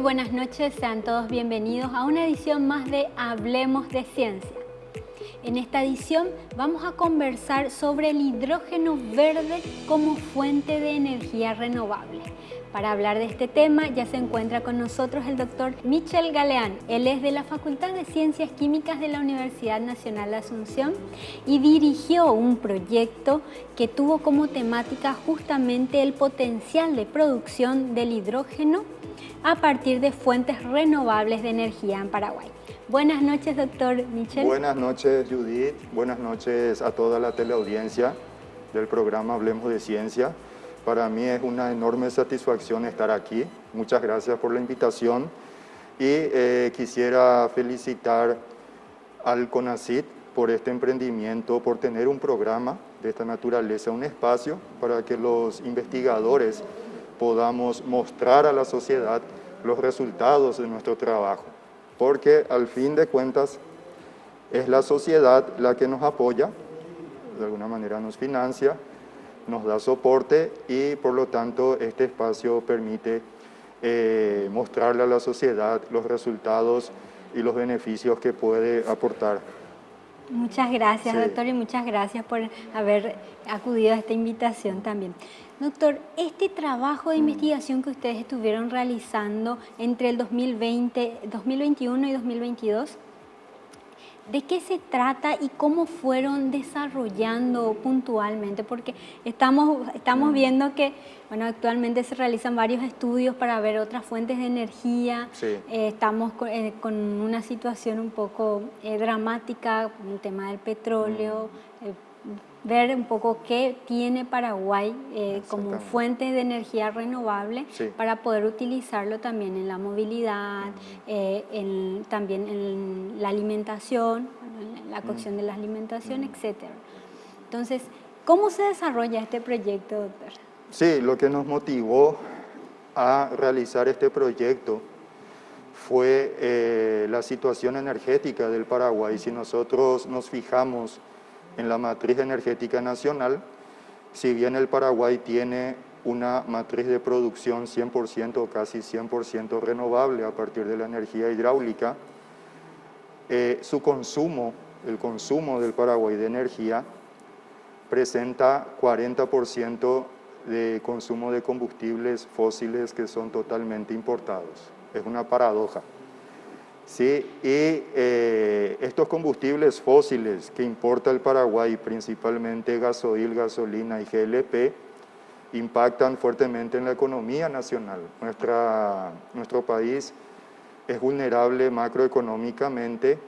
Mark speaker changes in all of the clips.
Speaker 1: buenas noches, sean todos bienvenidos a una edición más de Hablemos de Ciencia. En esta edición vamos a conversar sobre el hidrógeno verde como fuente de energía renovable. Para hablar de este tema ya se encuentra con nosotros el doctor Michel Galeán. Él es de la Facultad de Ciencias Químicas de la Universidad Nacional de Asunción y dirigió un proyecto que tuvo como temática justamente el potencial de producción del hidrógeno a partir de fuentes renovables de energía en Paraguay. Buenas noches, doctor Michel.
Speaker 2: Buenas noches, Judith. Buenas noches a toda la teleaudiencia del programa Hablemos de Ciencia. Para mí es una enorme satisfacción estar aquí. Muchas gracias por la invitación. Y quisiera felicitar al CONACYT por este emprendimiento, por tener un programa de esta naturaleza, un espacio para que los investigadores podamos mostrar a la sociedad los resultados de nuestro trabajo. Porque al fin de cuentas es la sociedad la que nos apoya, de alguna manera nos financia, nos da soporte y por lo tanto este espacio permite mostrarle a la sociedad los resultados y los beneficios que puede aportar.
Speaker 1: Muchas gracias,
Speaker 2: Sí.
Speaker 1: doctor, y muchas gracias por haber acudido a esta invitación también. Doctor, este trabajo de investigación que ustedes estuvieron realizando entre el 2021 y 2022, ¿de qué se trata y cómo fueron desarrollando puntualmente? Porque estamos viendo que actualmente se realizan varios estudios para ver otras fuentes de energía.
Speaker 2: Sí.
Speaker 1: Estamos con una situación un poco dramática, con el tema del petróleo, ver un poco qué tiene Paraguay como fuente de energía renovable,
Speaker 2: Sí.
Speaker 1: para poder utilizarlo también en la movilidad, también en la alimentación, en la cocción de la alimentación, etc. Entonces, ¿cómo se desarrolla este proyecto, doctor?
Speaker 2: Sí, lo que nos motivó a realizar este proyecto fue la situación energética del Paraguay. Si nosotros nos fijamos en la matriz energética nacional, si bien el Paraguay tiene una matriz de producción 100% o casi 100% renovable a partir de la energía hidráulica, su consumo, el consumo del Paraguay de energía, presenta 40% de consumo de combustibles fósiles que son totalmente importados. Es una paradoja. Sí, y estos combustibles fósiles que importa el Paraguay, principalmente gasoil, gasolina y GLP, impactan fuertemente en la economía nacional. Nuestro país es vulnerable macroeconómicamente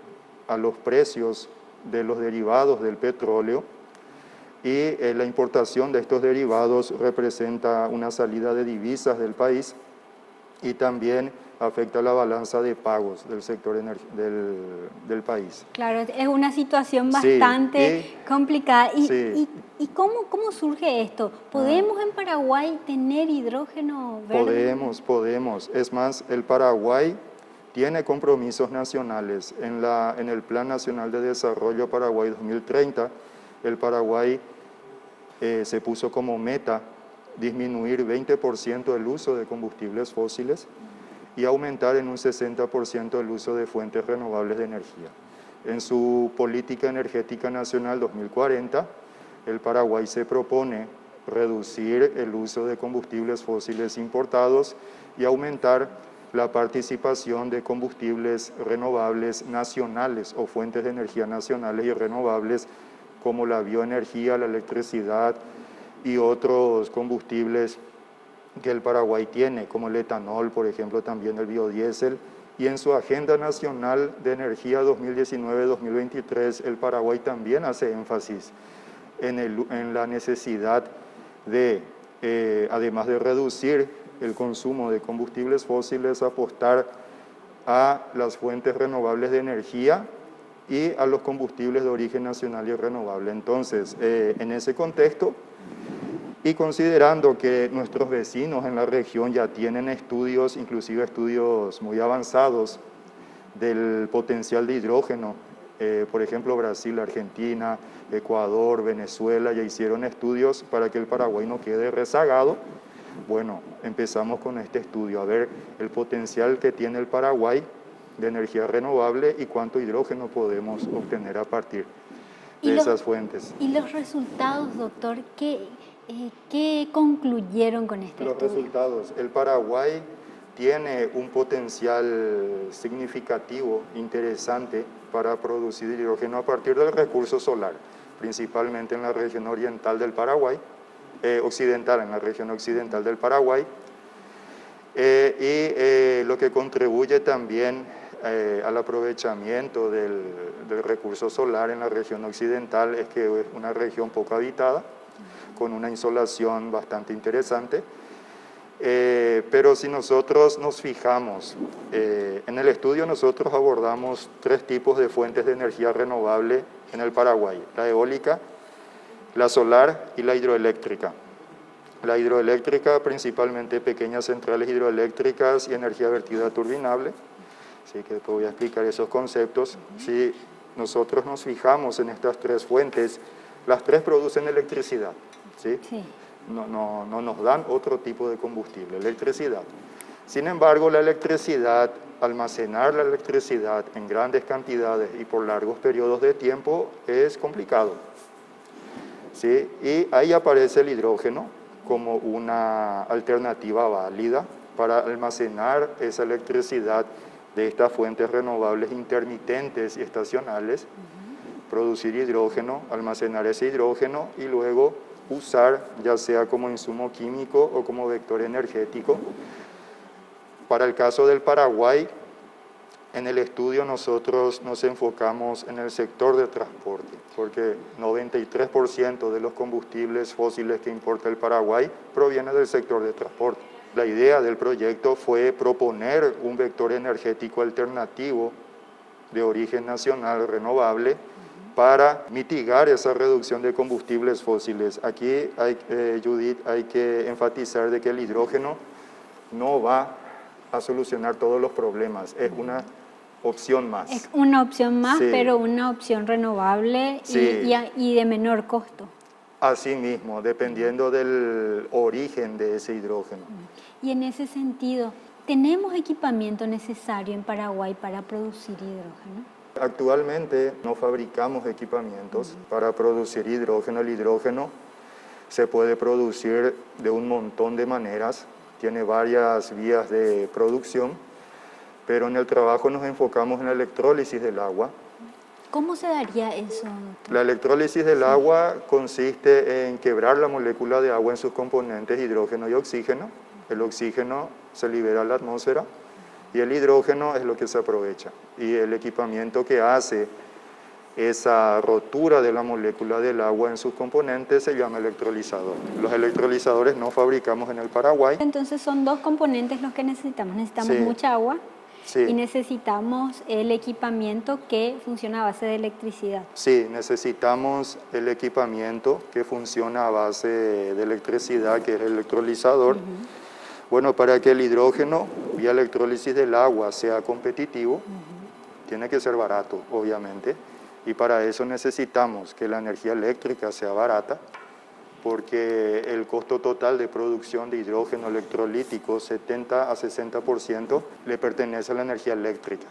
Speaker 2: a los precios de los derivados del petróleo y la importación de estos derivados representa una salida de divisas del país y también afecta la balanza de pagos del sector del país.
Speaker 1: Claro, es una situación bastante complicada. ¿Y cómo surge esto? ¿Podemos en Paraguay tener hidrógeno verde?
Speaker 2: Podemos. Es más, el Paraguay tiene compromisos nacionales. En el Plan Nacional de Desarrollo Paraguay 2030, el Paraguay se puso como meta disminuir 20% el uso de combustibles fósiles y aumentar en un 60% el uso de fuentes renovables de energía. En su Política Energética Nacional 2040, el Paraguay se propone reducir el uso de combustibles fósiles importados y aumentar la participación de combustibles renovables nacionales o fuentes de energía nacionales y renovables como la bioenergía, la electricidad y otros combustibles que el Paraguay tiene, como el etanol, por ejemplo, también el biodiesel. Y en su Agenda Nacional de Energía 2019-2023, el Paraguay también hace énfasis en la necesidad de, además de reducir el consumo de combustibles fósiles, apostar a las fuentes renovables de energía y a los combustibles de origen nacional y renovable. Entonces, en ese contexto, y considerando que nuestros vecinos en la región ya tienen estudios, inclusive estudios muy avanzados del potencial de hidrógeno, por ejemplo Brasil, Argentina, Ecuador, Venezuela, ya hicieron estudios para que el Paraguay no quede rezagado, Bueno, empezamos con este estudio a ver el potencial que tiene el Paraguay de energía renovable y cuánto hidrógeno podemos obtener a partir de esas fuentes.
Speaker 1: ¿Y los resultados, doctor, qué concluyeron con este
Speaker 2: Los
Speaker 1: estudio?
Speaker 2: resultados. El Paraguay tiene un potencial significativo, interesante, para producir hidrógeno a partir del recurso solar, principalmente en la región oriental del Paraguay, occidental, en la región occidental del Paraguay, lo que contribuye también al aprovechamiento del recurso solar en la región occidental es que es una región poco habitada, con una insolación bastante interesante. Pero si nosotros nos fijamos, en el estudio nosotros abordamos 3 tipos de fuentes de energía renovable en el Paraguay: la eólica, la solar y la hidroeléctrica. La hidroeléctrica, principalmente pequeñas centrales hidroeléctricas y energía vertida turbinable. Así que voy a explicar esos conceptos. Si nosotros nos fijamos en estas 3 fuentes, las 3 producen electricidad, ¿sí?
Speaker 1: Sí.
Speaker 2: No nos dan otro tipo de combustible, electricidad. Sin embargo, la electricidad, almacenar la electricidad en grandes cantidades y por largos periodos de tiempo es complicado, ¿sí? Y ahí aparece el hidrógeno como una alternativa válida para almacenar esa electricidad de estas fuentes renovables intermitentes y estacionales, producir hidrógeno, almacenar ese hidrógeno y luego usar, ya sea como insumo químico o como vector energético. Para el caso del Paraguay, en el estudio nosotros nos enfocamos en el sector de transporte, porque 93% de los combustibles fósiles que importa el Paraguay proviene del sector de transporte. La idea del proyecto fue proponer un vector energético alternativo de origen nacional renovable para mitigar esa reducción de combustibles fósiles. Aquí, Judith, hay que enfatizar de que el hidrógeno no va a solucionar todos los problemas, es una opción más.
Speaker 1: Es una opción más,
Speaker 2: Sí.
Speaker 1: pero una opción renovable
Speaker 2: Sí.
Speaker 1: y de menor costo.
Speaker 2: Asimismo, dependiendo del origen de ese hidrógeno.
Speaker 1: Y en ese sentido, ¿tenemos equipamiento necesario en Paraguay para producir hidrógeno?
Speaker 2: Actualmente no fabricamos equipamientos para producir hidrógeno. El hidrógeno se puede producir de un montón de maneras, tiene varias vías de producción, pero en el trabajo nos enfocamos en la electrólisis del agua.
Speaker 1: ¿Cómo se daría eso, doctor?
Speaker 2: La electrólisis del agua consiste en quebrar la molécula de agua en sus componentes hidrógeno y oxígeno. El oxígeno se libera a la atmósfera y el hidrógeno es lo que se aprovecha. Y el equipamiento que hace esa rotura de la molécula del agua en sus componentes se llama electrolizador. Los electrolizadores no fabricamos en el Paraguay.
Speaker 1: Entonces son 2 componentes los que necesitamos. Necesitamos
Speaker 2: Sí.
Speaker 1: mucha agua
Speaker 2: Sí.
Speaker 1: y necesitamos el equipamiento que funciona a base de electricidad.
Speaker 2: Sí, necesitamos el equipamiento que funciona a base de electricidad, que es el electrolizador. Bueno, para que el hidrógeno vía electrólisis del agua sea competitivo, tiene que ser barato, obviamente, y para eso necesitamos que la energía eléctrica sea barata, porque el costo total de producción de hidrógeno electrolítico, 70 a 60%, le pertenece a la energía eléctrica.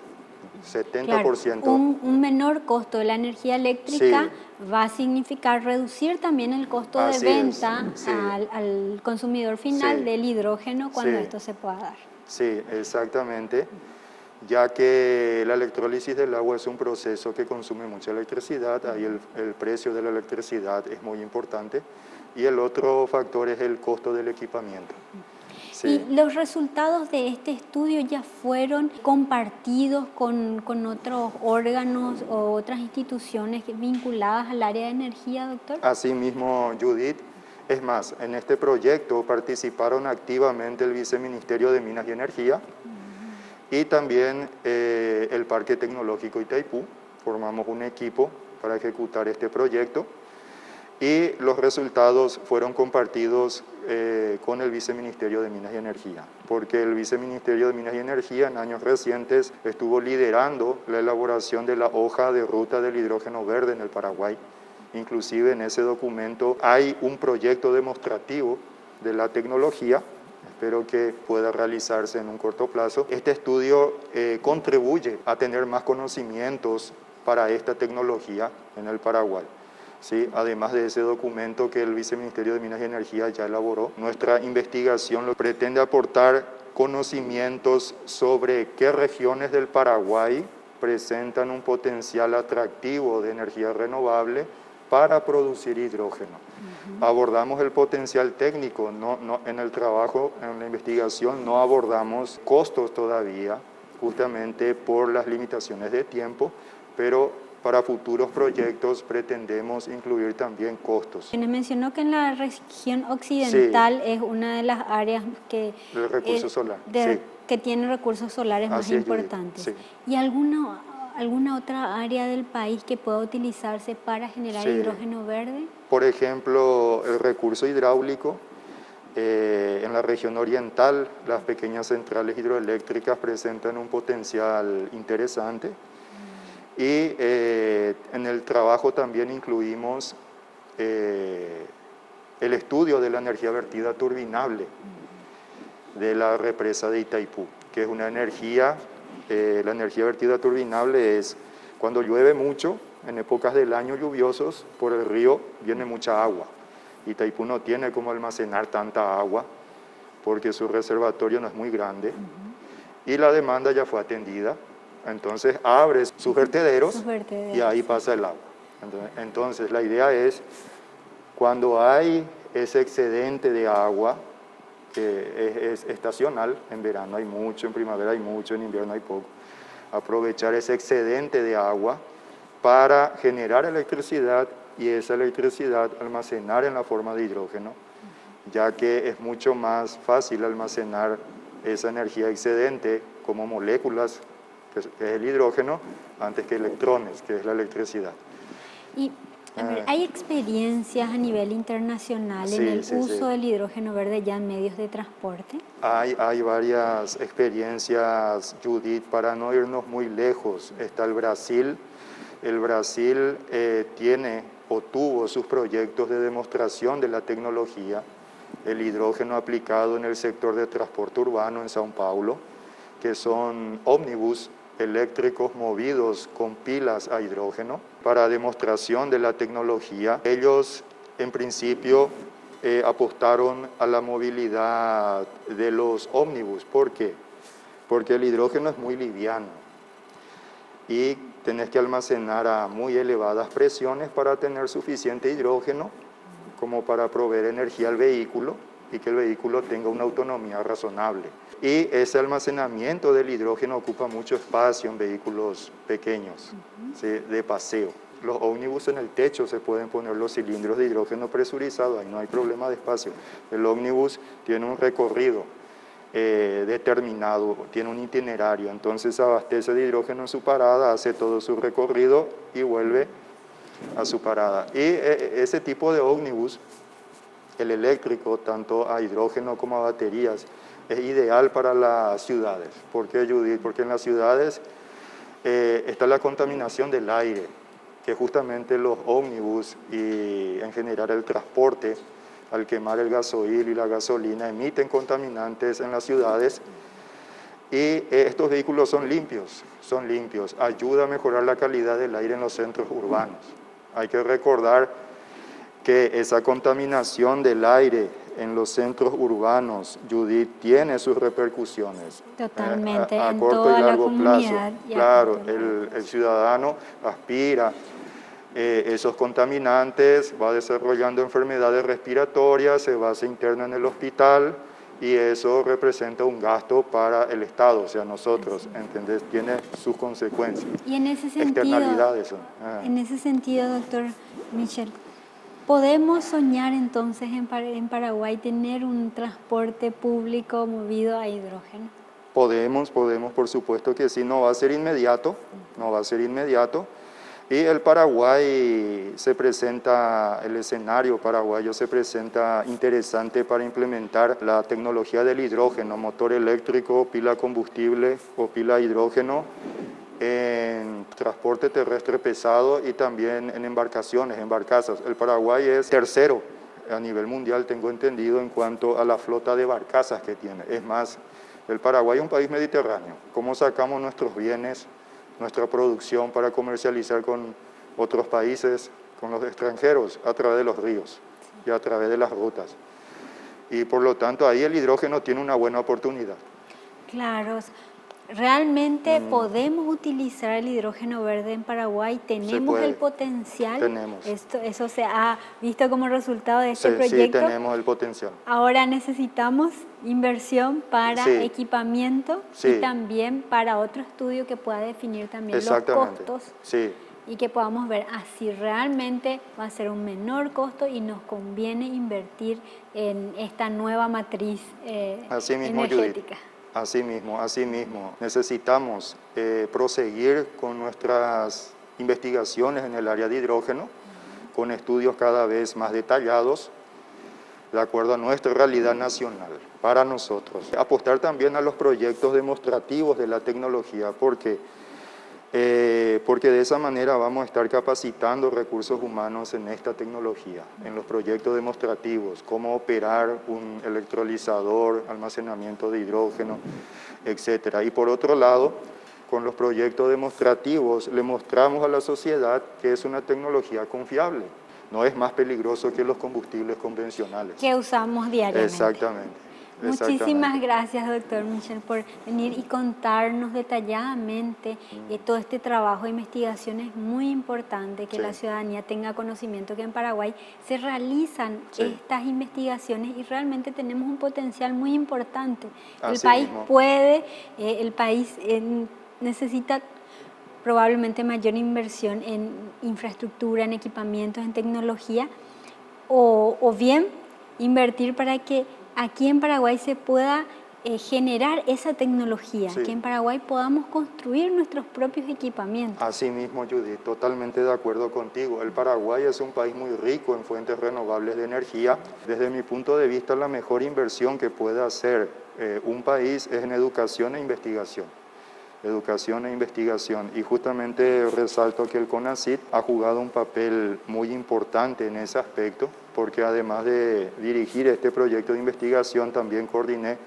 Speaker 2: 70%.
Speaker 1: Claro, un menor costo de la energía eléctrica
Speaker 2: Sí.
Speaker 1: va a significar reducir también el costo
Speaker 2: Así
Speaker 1: de
Speaker 2: es,
Speaker 1: venta
Speaker 2: sí.
Speaker 1: al consumidor final
Speaker 2: Sí.
Speaker 1: del hidrógeno cuando
Speaker 2: Sí.
Speaker 1: esto se pueda dar.
Speaker 2: Sí, exactamente, ya que la electrólisis del agua es un proceso que consume mucha electricidad, ahí el precio de la electricidad es muy importante, y el otro factor es el costo del equipamiento. Sí.
Speaker 1: ¿Y los resultados de este estudio ya fueron compartidos con otros órganos o otras instituciones vinculadas al área de energía, doctor?
Speaker 2: Asimismo, Judith, es más, en este proyecto participaron activamente el Viceministerio de Minas y Energía y también el Parque Tecnológico Itaipú. Formamos un equipo para ejecutar este proyecto y los resultados fueron compartidos con el Viceministerio de Minas y Energía, porque el Viceministerio de Minas y Energía en años recientes estuvo liderando la elaboración de la hoja de ruta del hidrógeno verde en el Paraguay. Inclusive en ese documento hay un proyecto demostrativo de la tecnología. Espero que pueda realizarse en un corto plazo. Este estudio contribuye a tener más conocimientos para esta tecnología en el Paraguay. ¿Sí? Además de ese documento que el Viceministerio de Minas y Energía ya elaboró, nuestra investigación pretende aportar conocimientos sobre qué regiones del Paraguay presentan un potencial atractivo de energía renovable para producir hidrógeno. Abordamos el potencial técnico, en el trabajo, en la investigación no abordamos costos todavía, justamente por las limitaciones de tiempo, pero para futuros proyectos pretendemos incluir también costos.
Speaker 1: Me mencionó que en la región occidental es una de las áreas que,
Speaker 2: el recurso solar,
Speaker 1: que tiene recursos solares más importantes.
Speaker 2: Sí.
Speaker 1: ¿Y alguna otra área del país que pueda utilizarse para generar hidrógeno verde?
Speaker 2: Por ejemplo, el recurso hidráulico. En la región oriental, las pequeñas centrales hidroeléctricas presentan un potencial interesante. Y en el trabajo también incluimos el estudio de la energía vertida turbinable de la represa de Itaipú, que es una energía, la energía vertida turbinable es cuando llueve mucho, en épocas del año lluviosos, por el río viene mucha agua. Itaipú no tiene cómo almacenar tanta agua porque su reservatorio no es muy grande y la demanda ya fue atendida. Entonces abre sus vertederos y ahí pasa el agua. Entonces la idea es, cuando hay ese excedente de agua, que es estacional, en verano hay mucho, en primavera hay mucho, en invierno hay poco, aprovechar ese excedente de agua para generar electricidad y esa electricidad almacenar en la forma de hidrógeno, ya que es mucho más fácil almacenar esa energía excedente como moléculas, que es el hidrógeno, antes que electrones, que es la electricidad.
Speaker 1: Y ¿hay experiencias a nivel internacional en el uso del hidrógeno verde ya en medios de transporte?
Speaker 2: Hay varias experiencias, Judith, para no irnos muy lejos. Está el Brasil. El Brasil tiene o tuvo sus proyectos de demostración de la tecnología, el hidrógeno aplicado en el sector de transporte urbano en São Paulo, que son ómnibus eléctricos movidos con pilas a hidrógeno para demostración de la tecnología. Ellos, en principio, apostaron a la movilidad de los ómnibus. ¿Por qué? Porque el hidrógeno es muy liviano y tenés que almacenar a muy elevadas presiones para tener suficiente hidrógeno como para proveer energía al vehículo y que el vehículo tenga una autonomía razonable. Y ese almacenamiento del hidrógeno ocupa mucho espacio en vehículos pequeños, ¿sí? De paseo. Los ómnibus en el techo se pueden poner los cilindros de hidrógeno presurizado, ahí no hay problema de espacio. El ómnibus tiene un recorrido determinado, tiene un itinerario, entonces abastece de hidrógeno en su parada, hace todo su recorrido y vuelve a su parada. Y ese tipo de ómnibus, el eléctrico, tanto a hidrógeno como a baterías, es ideal para las ciudades. ¿Por qué, Judith? Porque en las ciudades está la contaminación del aire, que justamente los ómnibus y en general el transporte, al quemar el gasoil y la gasolina, emiten contaminantes en las ciudades y estos vehículos son limpios, ayuda a mejorar la calidad del aire en los centros urbanos. Hay que recordar que esa contaminación del aire en los centros urbanos, Judith, tiene sus repercusiones.
Speaker 1: Totalmente,
Speaker 2: a
Speaker 1: en
Speaker 2: corto
Speaker 1: toda
Speaker 2: y largo
Speaker 1: la comunidad.
Speaker 2: plazo. Claro, el ciudadano aspira esos contaminantes, va desarrollando enfermedades respiratorias, se interna en el hospital y eso representa un gasto para el Estado, o sea, nosotros, ¿entendés? Tiene sus consecuencias.
Speaker 1: Y en ese sentido,
Speaker 2: externalidades.
Speaker 1: En ese sentido, doctor Michel, ¿podemos soñar entonces en Paraguay tener un transporte público movido a hidrógeno?
Speaker 2: Podemos, por supuesto que sí, no va a ser inmediato. Y el Paraguay el escenario paraguayo se presenta interesante para implementar la tecnología del hidrógeno, motor eléctrico, pila combustible o pila hidrógeno en transporte terrestre pesado y también en embarcaciones, en barcazas. El Paraguay es tercero a nivel mundial, tengo entendido, en cuanto a la flota de barcazas que tiene. Es más, el Paraguay es un país mediterráneo. ¿Cómo sacamos nuestros bienes, nuestra producción para comercializar con otros países, con los extranjeros? A través de los ríos y a través de las rutas. Y por lo tanto, ahí el hidrógeno tiene una buena oportunidad.
Speaker 1: Claro, realmente podemos utilizar el hidrógeno verde en Paraguay, tenemos el potencial.
Speaker 2: Tenemos.
Speaker 1: Eso se ha visto como resultado de este proyecto.
Speaker 2: Sí, tenemos el potencial.
Speaker 1: Ahora necesitamos inversión para equipamiento y también para otro estudio que pueda definir también los costos.
Speaker 2: Sí.
Speaker 1: Y que podamos ver si realmente va a ser un menor costo y nos conviene invertir en esta nueva matriz
Speaker 2: Así mismo,
Speaker 1: energética.
Speaker 2: Judith. Así mismo. Necesitamos proseguir con nuestras investigaciones en el área de hidrógeno, con estudios cada vez más detallados, de acuerdo a nuestra realidad nacional, para nosotros. Apostar también a los proyectos demostrativos de la tecnología, porque de esa manera vamos a estar capacitando recursos humanos en esta tecnología, en los proyectos demostrativos, cómo operar un electrolizador, almacenamiento de hidrógeno, etc. Y por otro lado, con los proyectos demostrativos le mostramos a la sociedad que es una tecnología confiable, no es más peligroso que los combustibles convencionales.
Speaker 1: Que usamos diariamente.
Speaker 2: Exactamente.
Speaker 1: Muchísimas gracias, doctor Michel, por venir y contarnos detalladamente todo este trabajo de investigación. Es muy importante que la ciudadanía tenga conocimiento que en Paraguay se realizan estas investigaciones y realmente tenemos un potencial muy importante. El país puede, el país necesita probablemente mayor inversión en infraestructura, en equipamientos, en tecnología, o bien invertir para que aquí en Paraguay se pueda generar esa tecnología, que en Paraguay podamos construir nuestros propios equipamientos.
Speaker 2: Así mismo, Judith, totalmente de acuerdo contigo. El Paraguay es un país muy rico en fuentes renovables de energía. Desde mi punto de vista, la mejor inversión que puede hacer un país es en educación e investigación. Educación e investigación. Y justamente resalto que el CONACYT ha jugado un papel muy importante en ese aspecto, porque además de dirigir este proyecto de investigación, también coordiné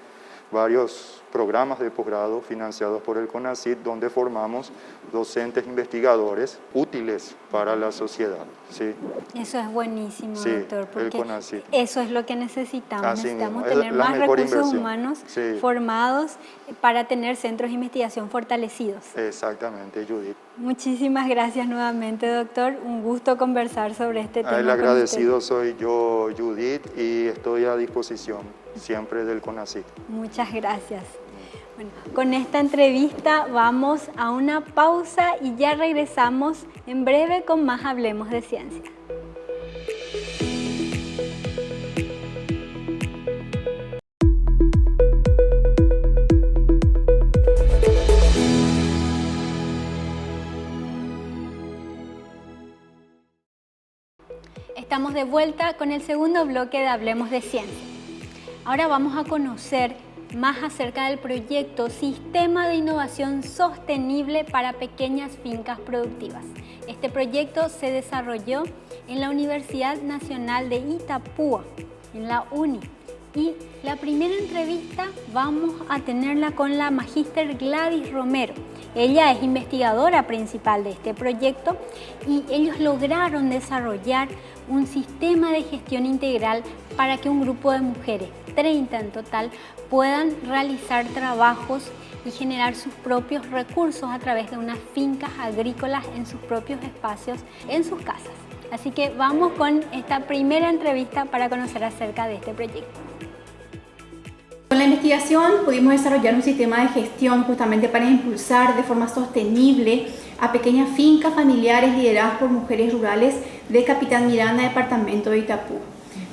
Speaker 2: varios programas de posgrado financiados por el CONACYT, donde formamos docentes investigadores útiles para la sociedad. ¿Sí?
Speaker 1: Eso es buenísimo, doctor, porque
Speaker 2: el
Speaker 1: eso es lo que necesitamos.
Speaker 2: Así
Speaker 1: necesitamos
Speaker 2: mismo.
Speaker 1: tener más recursos
Speaker 2: inversión.
Speaker 1: Humanos formados para tener centros de investigación fortalecidos.
Speaker 2: Exactamente, Judith.
Speaker 1: Muchísimas gracias nuevamente, doctor. Un gusto conversar sobre este tema.
Speaker 2: El agradecido soy yo, Judith, y estoy a disposición siempre del CONACYT.
Speaker 1: Muchas gracias. Bueno, con esta entrevista vamos a una pausa y ya regresamos en breve con más Hablemos de Ciencia. Estamos de vuelta con el segundo bloque de Hablemos de Ciencia. Ahora vamos a conocer más acerca del proyecto Sistema de Innovación Sostenible para Pequeñas Fincas Productivas. Este proyecto se desarrolló en la Universidad Nacional de Itapúa, en la UNI. Y la primera entrevista vamos a tenerla con la magíster Gladys Romero. Ella es investigadora principal de este proyecto y ellos lograron desarrollar un sistema de gestión integral para que un grupo de mujeres, 30 en total, puedan realizar trabajos y generar sus propios recursos a través de unas fincas agrícolas en sus propios espacios, en sus casas. Así que vamos con esta primera entrevista para conocer acerca de este proyecto.
Speaker 3: Con la investigación pudimos desarrollar un sistema de gestión justamente para impulsar de forma sostenible a pequeñas fincas familiares lideradas por mujeres rurales de Capitán Miranda, departamento de Itapú.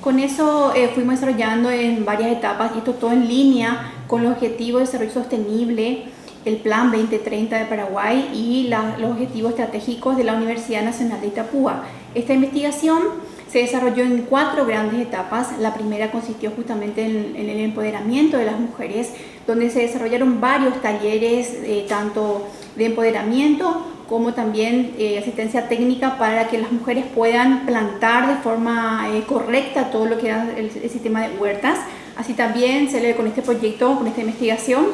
Speaker 3: Con eso fuimos desarrollando en varias etapas, y esto todo en línea con los objetivos de desarrollo sostenible, el Plan 2030 de Paraguay y los objetivos estratégicos de la Universidad Nacional de Itapúa. Esta investigación se desarrolló en 4 grandes etapas. La primera consistió justamente en el empoderamiento de las mujeres, donde se desarrollaron varios talleres tanto de empoderamiento como también asistencia técnica para que las mujeres puedan plantar de forma correcta todo lo que era el sistema de huertas. Así también con este proyecto, con esta investigación,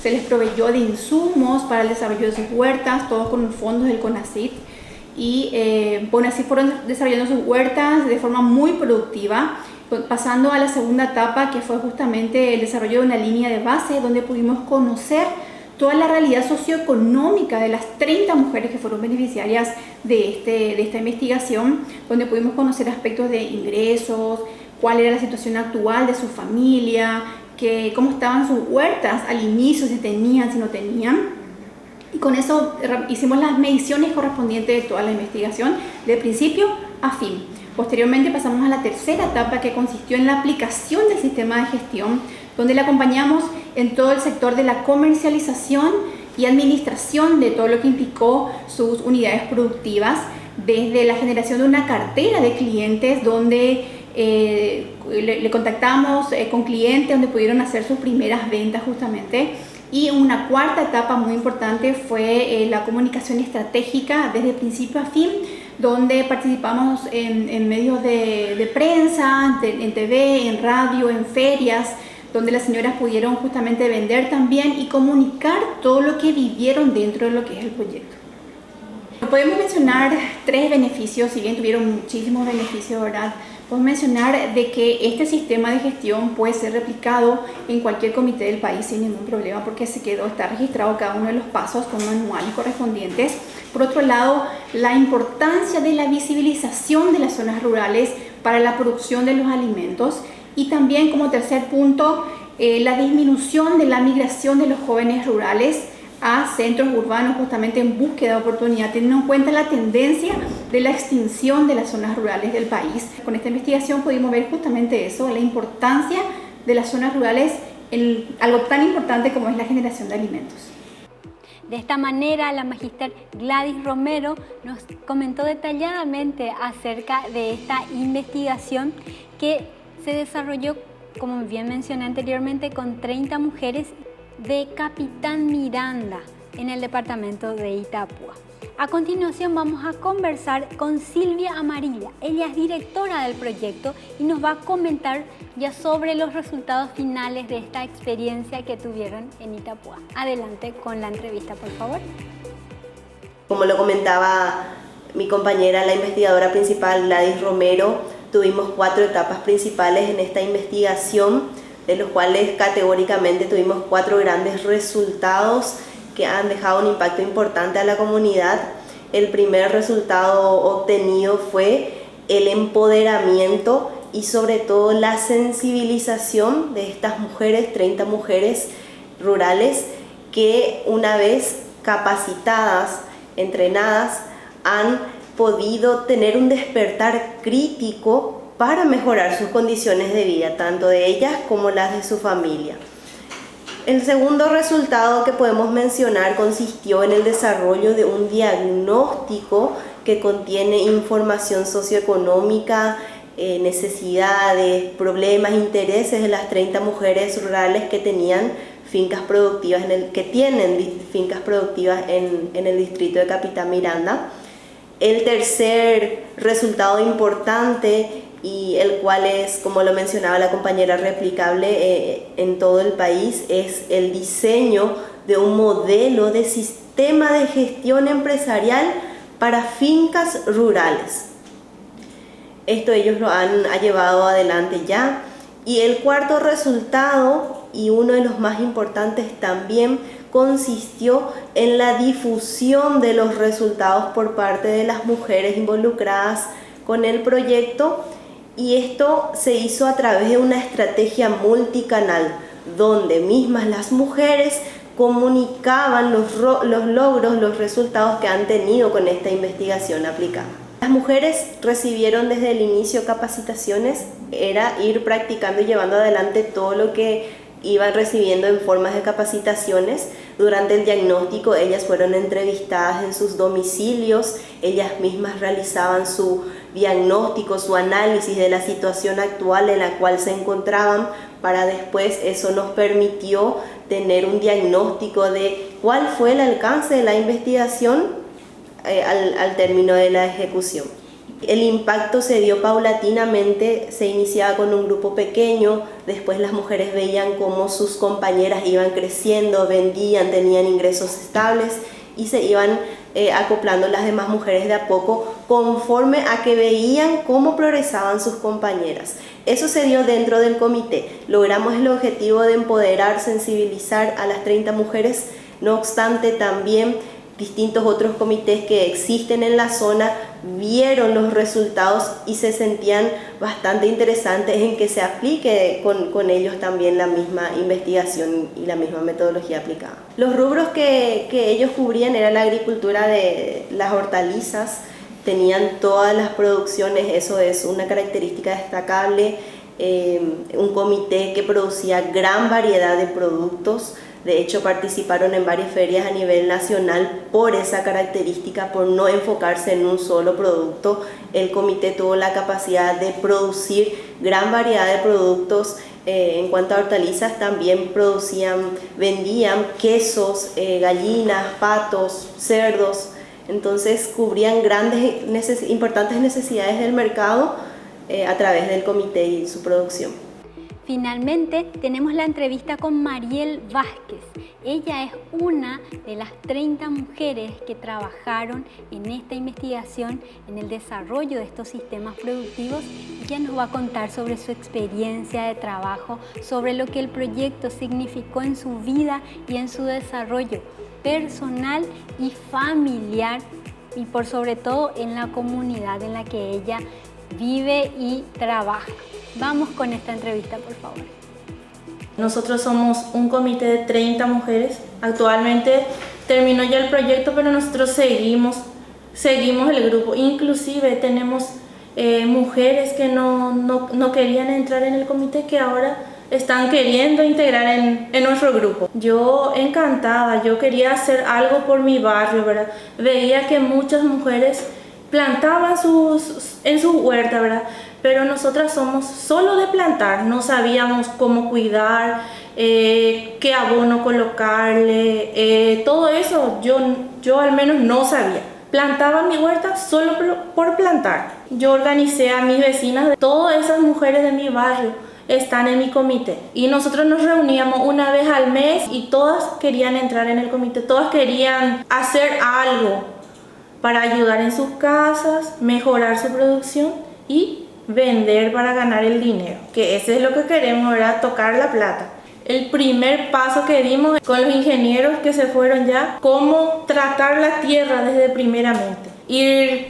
Speaker 3: se les proveyó de insumos para el desarrollo de sus huertas, todo con fondos del CONACYT. Y bueno, así fueron desarrollando sus huertas de forma muy productiva, pasando a la segunda etapa, que fue justamente el desarrollo de una línea de base donde pudimos conocer toda la realidad socioeconómica de las 30 mujeres que fueron beneficiarias de esta investigación, donde pudimos conocer aspectos de ingresos, cuál era la situación actual de su familia, cómo estaban sus huertas al inicio, si tenían, si no tenían. Y con eso hicimos las mediciones correspondientes de toda la investigación, de principio a fin. Posteriormente pasamos a la tercera etapa, que consistió en la aplicación del sistema de gestión, donde la acompañamos en todo el sector de la comercialización y administración de todo lo que implicó sus unidades productivas, desde la generación de una cartera de clientes, donde le contactamos con clientes donde pudieron hacer sus primeras ventas justamente. Y una cuarta etapa muy importante fue la comunicación estratégica desde principio a fin, donde participamos en medios de prensa, en TV, en radio, en ferias, donde las señoras pudieron justamente vender también y comunicar todo lo que vivieron dentro de lo que es el proyecto. Podemos mencionar 3 beneficios, si bien tuvieron muchísimos beneficios, ¿verdad? Podemos mencionar de que este sistema de gestión puede ser replicado en cualquier comité del país sin ningún problema, porque está registrado cada uno de los pasos con manuales correspondientes. Por otro lado, la importancia de la visibilización de las zonas rurales para la producción de los alimentos. Y también, como tercer punto, la disminución de la migración de los jóvenes rurales a centros urbanos, justamente en búsqueda de oportunidad, teniendo en cuenta la tendencia de la extinción de las zonas rurales del país. Con esta investigación pudimos ver justamente eso, la importancia de las zonas rurales en algo tan importante como es la generación de alimentos.
Speaker 1: De esta manera, la magíster Gladys Romero nos comentó detalladamente acerca de esta investigación que se desarrolló, como bien mencioné anteriormente, con 30 mujeres de Capitán Miranda en el departamento de Itapúa. A continuación vamos a conversar con Silvia Amarilla. Ella es directora del proyecto y nos va a comentar ya sobre los resultados finales de esta experiencia que tuvieron en Itapúa. Adelante con la entrevista, por favor.
Speaker 4: Como lo comentaba mi compañera, la investigadora principal Gladys Romero, tuvimos 4 etapas principales en esta investigación, de los cuales categóricamente tuvimos 4 grandes resultados que han dejado un impacto importante a la comunidad. El primer resultado obtenido fue el empoderamiento y sobre todo la sensibilización de estas mujeres, 30 mujeres rurales, que una vez capacitadas, entrenadas, han podido tener un despertar crítico para mejorar sus condiciones de vida, tanto de ellas como las de su familia. El segundo resultado que podemos mencionar consistió en el desarrollo de un diagnóstico que contiene información socioeconómica, necesidades, problemas, intereses de las 30 mujeres rurales que tenían fincas productivas, tienen fincas productivas en el distrito de Capitán Miranda. El tercer resultado importante, y el cual es, como lo mencionaba la compañera, replicable en todo el país, es el diseño de un modelo de sistema de gestión empresarial para fincas rurales. Esto ellos lo han llevado adelante ya. Y el cuarto resultado, y uno de los más importantes también, consistió en la difusión de los resultados por parte de las mujeres involucradas con el proyecto. Y esto se hizo a través de una estrategia multicanal, donde mismas las mujeres comunicaban los logros, los resultados que han tenido con esta investigación aplicada. Las mujeres recibieron desde el inicio capacitaciones, era ir practicando y llevando adelante todo lo que iban recibiendo en formas de capacitaciones. Durante el diagnóstico ellas fueron entrevistadas en sus domicilios, ellas mismas realizaban su diagnóstico, su análisis de la situación actual en la cual se encontraban, para después eso nos permitió tener un diagnóstico de cuál fue el alcance de la investigación al término de la ejecución. El impacto se dio paulatinamente, se iniciaba con un grupo pequeño, después las mujeres veían cómo sus compañeras iban creciendo, vendían, tenían ingresos estables y se iban acoplando las demás mujeres de a poco conforme a que veían cómo progresaban sus compañeras. Eso se dio dentro del comité. Logramos el objetivo de empoderar, sensibilizar a las 30 mujeres, no obstante también distintos otros comités que existen en la zona vieron los resultados y se sentían bastante interesantes en que se aplique con ellos también la misma investigación y la misma metodología aplicada. Los rubros que ellos cubrían era la agricultura de las hortalizas, tenían todas las producciones, eso es una característica destacable, un comité que producía gran variedad de productos. De hecho, participaron en varias ferias a nivel nacional por esa característica, por no enfocarse en un solo producto. El comité tuvo la capacidad de producir gran variedad de productos. En cuanto a hortalizas, también vendían quesos, gallinas, patos, cerdos. Entonces, cubrían importantes necesidades del mercado a través del comité y su producción.
Speaker 1: Finalmente, tenemos la entrevista con Mariel Vázquez. Ella es una de las 30 mujeres que trabajaron en esta investigación, en el desarrollo de estos sistemas productivos. Ella nos va a contar sobre su experiencia de trabajo, sobre lo que el proyecto significó en su vida y en su desarrollo personal y familiar, y por sobre todo en la comunidad en la que ella vive y trabaja. Vamos con esta entrevista, por favor.
Speaker 5: Nosotros somos un comité de 30 mujeres. Actualmente terminó ya el proyecto, pero nosotros seguimos el grupo. Inclusive tenemos mujeres que no querían entrar en el comité, que ahora están queriendo integrar en nuestro grupo. Yo encantada, yo quería hacer algo por mi barrio, ¿verdad? Veía que muchas mujeres plantaban en su huerta, ¿verdad? Pero nosotras somos solo de plantar, no sabíamos cómo cuidar, qué abono colocarle, todo eso yo al menos no sabía. Plantaba mi huerta solo por plantar. Yo organicé a mis vecinas, todas esas mujeres de mi barrio están en mi comité y nosotros nos reuníamos una vez al mes y todas querían entrar en el comité, todas querían hacer algo para ayudar en sus casas, mejorar su producción y vender para ganar el dinero, que ese es lo que queremos, ¿verdad? Tocar la plata. El primer paso que dimos con los ingenieros que se fueron ya, cómo tratar la tierra desde primeramente, ir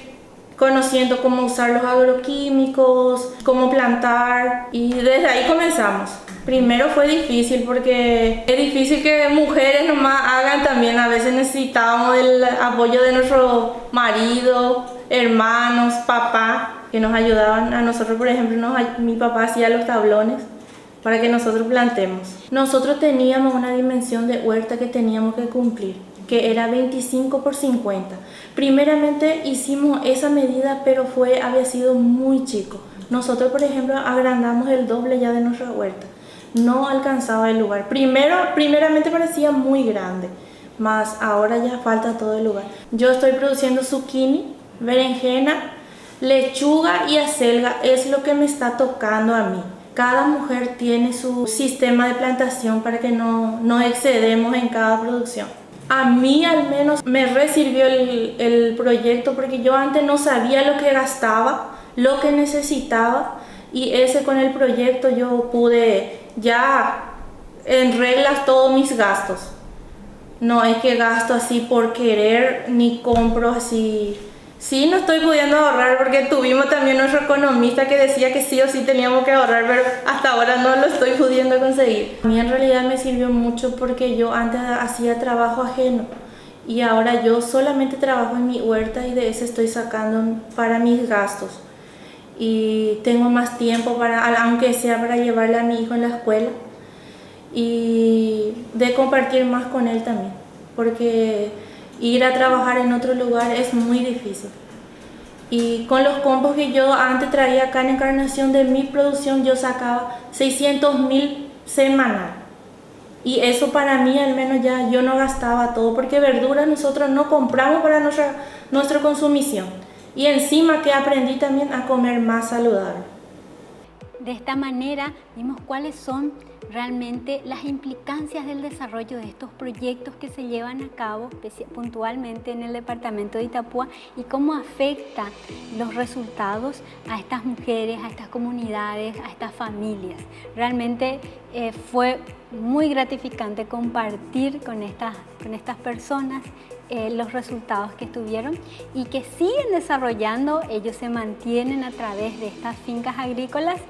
Speaker 5: conociendo cómo usar los agroquímicos, cómo plantar, y desde ahí comenzamos. Primero fue difícil porque es difícil que mujeres nomás hagan también, a veces necesitábamos el apoyo de nuestro marido, hermanos, papá, que nos ayudaban a nosotros. Por ejemplo, mi papá hacía los tablones para que nosotros plantemos. Nosotros teníamos una dimensión de huerta que teníamos que cumplir, que era 25 por 50. Primeramente hicimos esa medida, pero había sido muy chico. Nosotros, por ejemplo, agrandamos el doble ya de nuestra huerta. No alcanzaba el lugar. Primeramente parecía muy grande, mas ahora ya falta todo el lugar. Yo estoy produciendo zucchini, berenjena, lechuga y acelga, es lo que me está tocando a mí. Cada mujer tiene su sistema de plantación para que no excedemos en cada producción. A mí al menos me resirvió el proyecto porque yo antes no sabía lo que gastaba, lo que necesitaba, y con el proyecto yo pude ya en reglas todos mis gastos. No es que gasto así por querer ni compro así. Sí, no estoy pudiendo ahorrar porque tuvimos también nuestro economista que decía que sí o sí teníamos que ahorrar, pero hasta ahora no lo estoy pudiendo conseguir. A mí en realidad me sirvió mucho porque yo antes hacía trabajo ajeno y ahora yo solamente trabajo en mi huerta y de eso estoy sacando para mis gastos. Y tengo más tiempo aunque sea para llevarle a mi hijo en la escuela y de compartir más con él también, porque ir a trabajar en otro lugar es muy difícil. Y con los compost que yo antes traía acá en Encarnación de mi producción, yo sacaba 600.000 semanal. Y eso para mí al menos ya yo no gastaba todo, porque verduras nosotros no compramos para nuestra nuestra consumición. Y encima que aprendí también a comer más saludable.
Speaker 1: De esta manera vimos cuáles son realmente las implicancias del desarrollo de estos proyectos que se llevan a cabo puntualmente en el departamento de Itapúa y cómo afectan los resultados a estas mujeres, a estas comunidades, a estas familias. Realmente fue muy gratificante compartir con estas personas los resultados que tuvieron y que siguen desarrollando. Ellos se mantienen a través de estas fincas agrícolas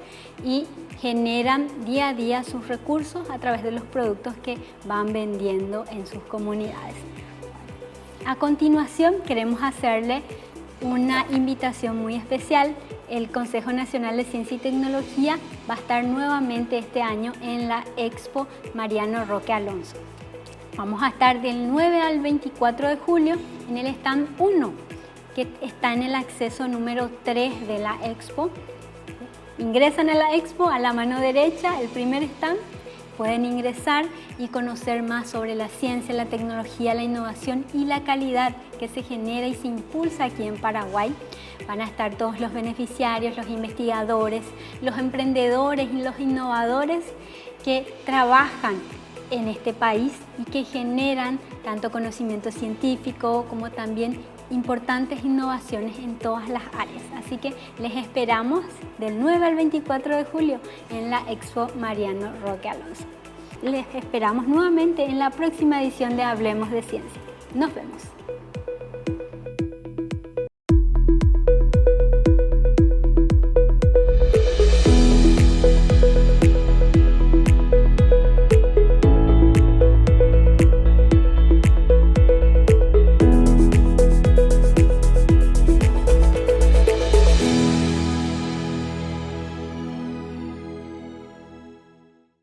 Speaker 1: y generan día a día sus recursos a través de los productos que van vendiendo en sus comunidades. A continuación queremos hacerle una invitación muy especial. El Consejo Nacional de Ciencia y Tecnología va a estar nuevamente este año en la Expo Mariano Roque Alonso. Vamos a estar del 9 al 24 de julio en el stand 1, que está en el acceso número 3 de la Expo. Ingresan a la Expo, a la mano derecha, el primer stand. Pueden ingresar y conocer más sobre la ciencia, la tecnología, la innovación y la calidad que se genera y se impulsa aquí en Paraguay. Van a estar todos los beneficiarios, los investigadores, los emprendedores y los innovadores que trabajan en este país y que generan tanto conocimiento científico como también importantes innovaciones en todas las áreas. Así que les esperamos del 9 al 24 de julio en la Expo Mariano Roque Alonso. Les esperamos nuevamente en la próxima edición de Hablemos de Ciencia. Nos vemos.